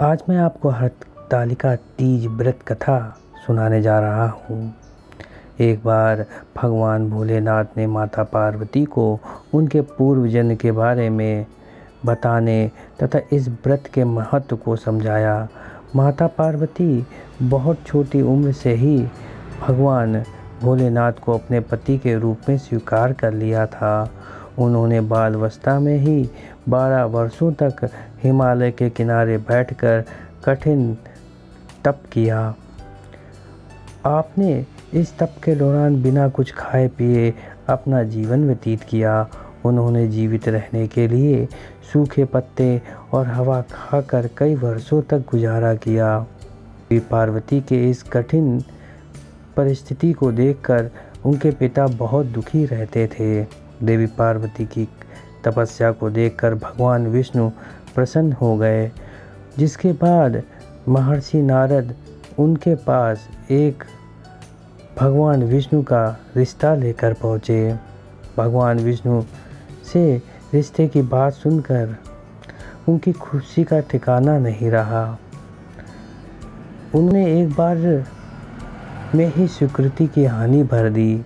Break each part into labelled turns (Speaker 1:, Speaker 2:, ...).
Speaker 1: आज मैं आपको हरतालिका तीज व्रत कथा सुनाने जा रहा हूँ। एक बार भगवान भोलेनाथ ने माता पार्वती को उनके पूर्व जन्म के बारे में बताने तथा इस व्रत के महत्व को समझाया। माता पार्वती बहुत छोटी उम्र से ही भगवान भोलेनाथ को अपने पति के रूप में स्वीकार कर लिया था। उन्होंने बाल्यावस्था में ही 12 वर्षों तक हिमालय के किनारे बैठकर कठिन तप किया। आपने इस तप के दौरान बिना कुछ खाए पिए अपना जीवन व्यतीत किया। उन्होंने जीवित रहने के लिए सूखे पत्ते और हवा खाकर कई वर्षों तक गुजारा किया। पार्वती के इस कठिन परिस्थिति को देखकर उनके पिता बहुत दुखी रहते थे। देवी पार्वती की तपस्या को देखकर भगवान विष्णु प्रसन्न हो गए, जिसके बाद महर्षि नारद उनके पास एक भगवान विष्णु का रिश्ता लेकर पहुँचे। भगवान विष्णु से रिश्ते की बात सुनकर उनकी खुशी का ठिकाना नहीं रहा। उन्होंने एक बार में ही स्वीकृति की हानि भर दी।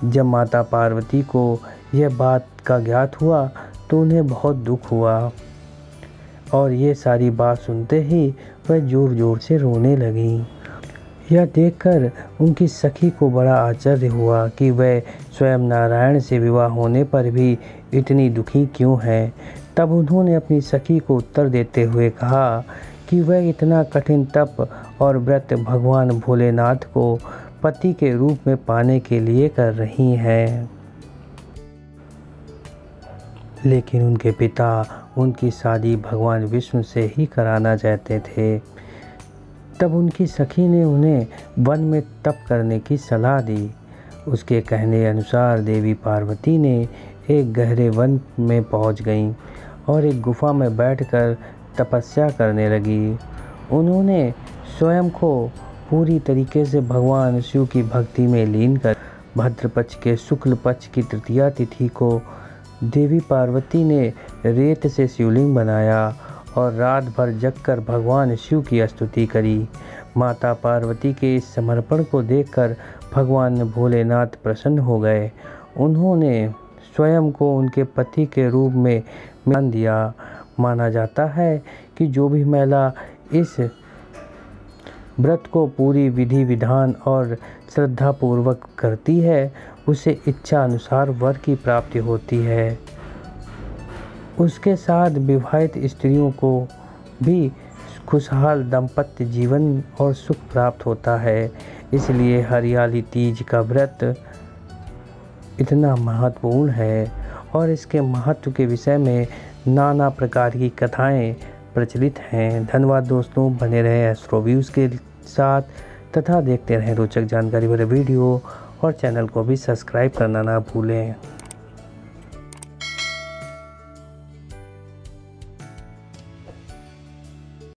Speaker 1: जब माता पार्वती को यह बात का ज्ञात हुआ तो उन्हें बहुत दुख हुआ और ये सारी बात सुनते ही वह जोर जोर से रोने लगीं। यह देखकर उनकी सखी को बड़ा आश्चर्य हुआ कि वह स्वयं नारायण से विवाह होने पर भी इतनी दुखी क्यों है। तब उन्होंने अपनी सखी को उत्तर देते हुए कहा कि वह इतना कठिन तप और व्रत भगवान भोलेनाथ को पति के रूप में पाने के लिए कर रही हैं। लेकिन उनके पिता उनकी शादी भगवान विष्णु से ही कराना चाहते थे। तब उनकी सखी ने उन्हें वन में तप करने की सलाह दी। उसके कहने अनुसार देवी पार्वती ने एक गहरे वन में पहुंच गईं और एक गुफा में बैठकर तपस्या करने लगी। उन्होंने स्वयं को पूरी तरीके से भगवान शिव की भक्ति में लीन कर भाद्रपक्ष के शुक्ल पक्ष की तृतीया तिथि को देवी पार्वती ने रेत से शिवलिंग बनाया और रात भर जगकर भगवान शिव की स्तुति करी। माता पार्वती के इस समर्पण को देखकर भगवान भोलेनाथ प्रसन्न हो गए। उन्होंने स्वयं को उनके पति के रूप में मान दिया। माना जाता है कि जो भी महिला इस व्रत को पूरी विधि विधान और श्रद्धापूर्वक करती है उसे इच्छा अनुसार वर की प्राप्ति होती है। उसके साथ विवाहित स्त्रियों को भी खुशहाल दाम्पत्य जीवन और सुख प्राप्त होता है। इसलिए हरियाली तीज का व्रत इतना महत्वपूर्ण है और इसके महत्व के विषय में नाना प्रकार की कथाएं प्रचलित हैं। धन्यवाद दोस्तों, बने रहे एस्ट्रोव्यूज़ के साथ तथा देखते रहें रोचक जानकारी भरे वीडियो और चैनल को भी सब्सक्राइब करना ना भूलें।